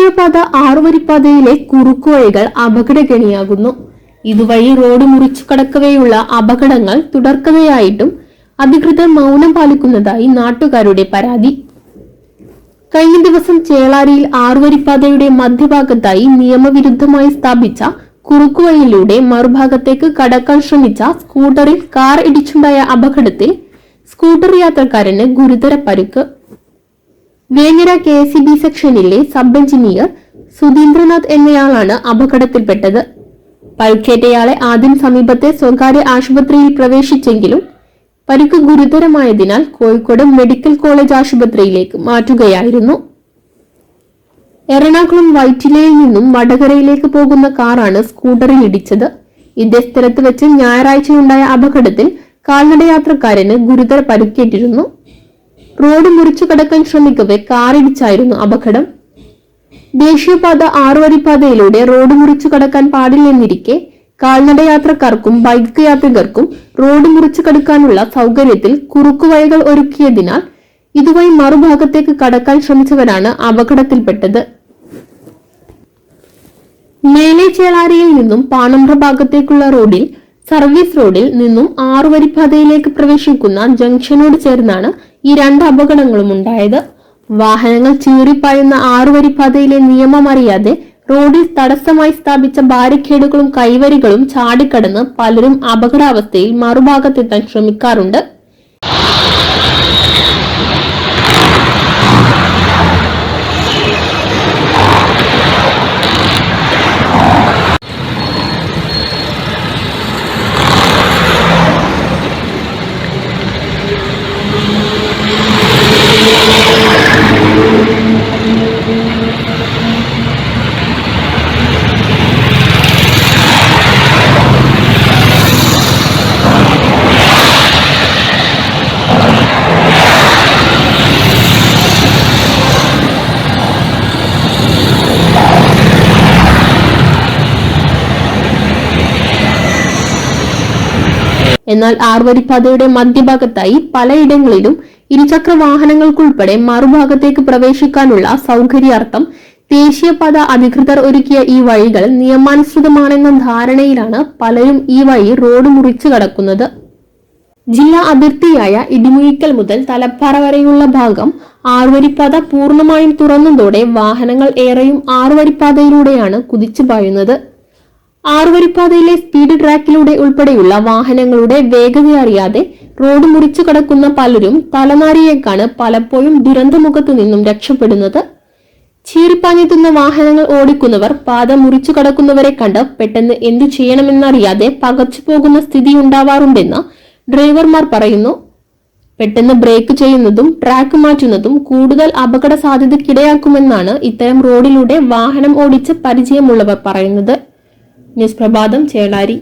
ദേശീയപാത 6 വരിപ്പാതയിലെ കുറുക്കുവഴികൾ അപകടകണിയാകുന്നു. ഇതുവഴി റോഡ് മുറിച്ചു കടക്കവെയുള്ള അപകടങ്ങൾ തുടർക്കഥയായിട്ടും അധികൃതർ മൗനം പാലിക്കുന്നതായി നാട്ടുകാരുടെ പരാതി. കഴിഞ്ഞ ദിവസം ചേളാരിയിൽ 6 വരിപ്പാതയുടെ മധ്യഭാഗത്തായി നിയമവിരുദ്ധമായി സ്ഥാപിച്ച കുറുക്കുവഴിയിലൂടെ മറുഭാഗത്തേക്ക് കടക്കാൻ ശ്രമിച്ച സ്കൂട്ടറിൽ കാർ ഇടിച്ചുണ്ടായ അപകടത്തിൽ സ്കൂട്ടർ യാത്രക്കാരന് ഗുരുതര പരുക്ക്. Vengara KSEB സെക്ഷനിലെ sub engineer Sudheendranath എന്നയാളാണ് അപകടത്തിൽപ്പെട്ടത്. പരുക്കേറ്റയാളെ ആദ്യം സമീപത്തെ സ്വകാര്യ ആശുപത്രിയിൽ പ്രവേശിച്ചെങ്കിലും പരിക്ക് ഗുരുതരമായതിനാൽ കോഴിക്കോട് മെഡിക്കൽ കോളേജ് ആശുപത്രിയിലേക്ക് മാറ്റുകയായിരുന്നു. എറണാകുളം വൈറ്റിലയിൽ നിന്നും വടകരയിലേക്ക് പോകുന്ന കാറാണ് സ്കൂട്ടറിൽ ഇടിച്ചത്. ഇതേ സ്ഥലത്ത് വെച്ച് ഞായറാഴ്ചയുണ്ടായ അപകടത്തിൽ കാൽനടയാത്രക്കാരന് ഗുരുതര പരുക്കേറ്റിരുന്നു. റോഡ് മുറിച്ചു കടക്കാൻ ശ്രമിക്കവെ കാറിടിച്ചായിരുന്നു അപകടം. ദേശീയപാത 6 വരിപ്പാതയിലൂടെ റോഡ് മുറിച്ചു കടക്കാൻ പാടില്ലെന്നിരിക്കെ കാൽനടയാത്രക്കാർക്കും ബൈക്ക് യാത്രികർക്കും റോഡ് മുറിച്ചു കടക്കാനുള്ള സൗകര്യത്തിൽ കുറുക്കുവഴികൾ ഒരുക്കിയതിനാൽ ഇതുവഴി മറുഭാഗത്തേക്ക് കടക്കാൻ ശ്രമിച്ചവരാണ് അപകടത്തിൽപ്പെട്ടത്. മേലെ ചേളാരിയിൽ നിന്നും പാണമ്പ്ര ഭാഗത്തേക്കുള്ള റോഡിൽ സർവീസ് റോഡിൽ നിന്നും 6 വരിപ്പാതയിലേക്ക് പ്രവേശിക്കുന്ന ജംഗ്ഷനോട് ചേർന്നാണ് ഈ 2 അപകടങ്ങളും ഉണ്ടായത്. വാഹനങ്ങൾ ചീറിപ്പായുന്ന 6 വരിപ്പാതയിലെ നിയമം അറിയാതെ റോഡിൽ തടസ്സമായി സ്ഥാപിച്ച ബാരിക്കേഡുകളും കൈവരികളും ചാടിക്കടന്ന് പലരും അപകടാവസ്ഥയിൽ മറുഭാഗത്തെത്താൻ ശ്രമിക്കാറുണ്ട്. എന്നാൽ 6 വരിപ്പാതയുടെ മധ്യഭാഗത്തായി പലയിടങ്ങളിലും ഇരുചക്ര വാഹനങ്ങൾക്കുൾപ്പെടെ മറുഭാഗത്തേക്ക് പ്രവേശിക്കാനുള്ള സൗകര്യാർത്ഥം ദേശീയപാത അധികൃതർ ഒരുക്കിയ ഈ വഴികൾ നിയമാനുസൃതമാണെന്ന ധാരണയിലാണ് പലരും ഈ വഴി റോഡ് മുറിച്ചു കടക്കുന്നത്. ജില്ലാ അതിർത്തിയായ ഇടിമുഴിക്കൽ മുതൽ തലപ്പാറ വരെയുള്ള ഭാഗം 6 വരിപ്പാത പൂർണ്ണമായും തുറന്നതോടെ വാഹനങ്ങൾ ഏറെയും 6 വരിപ്പാതയിലൂടെയാണ് കുതിച്ചു പായുന്നത്. 6 വരിപ്പാതയിലെ സ്പീഡ് ട്രാക്കിലൂടെ ഉൾപ്പെടെയുള്ള വാഹനങ്ങളുടെ വേഗത അറിയാതെ റോഡ് മുറിച്ചു കടക്കുന്ന പലരും തലനാരിയേക്കാണ് പലപ്പോഴും ദുരന്തമുഖത്തു നിന്നും രക്ഷപ്പെടുന്നത്. ചീറിപ്പാഞ്ഞെത്തുന്ന വാഹനങ്ങൾ ഓടിക്കുന്നവർ പാത മുറിച്ചു കടക്കുന്നവരെ കണ്ട് പെട്ടെന്ന് എന്തു ചെയ്യണമെന്നറിയാതെ പകച്ചു പോകുന്ന സ്ഥിതി ഉണ്ടാവാറുണ്ടെന്ന് ഡ്രൈവർമാർ പറയുന്നു. പെട്ടെന്ന് ബ്രേക്ക് ചെയ്യുന്നതും ട്രാക്ക് മാറ്റുന്നതും കൂടുതൽ അപകട സാധ്യതയ്ക്കിടയാക്കുമെന്നാണ് ഇത്തരം റോഡിലൂടെ വാഹനം ഓടിച്ച് പരിചയമുള്ളവർ പറയുന്നത്. ന്യൂസ് പ്രഭാതം, ചേളാരി.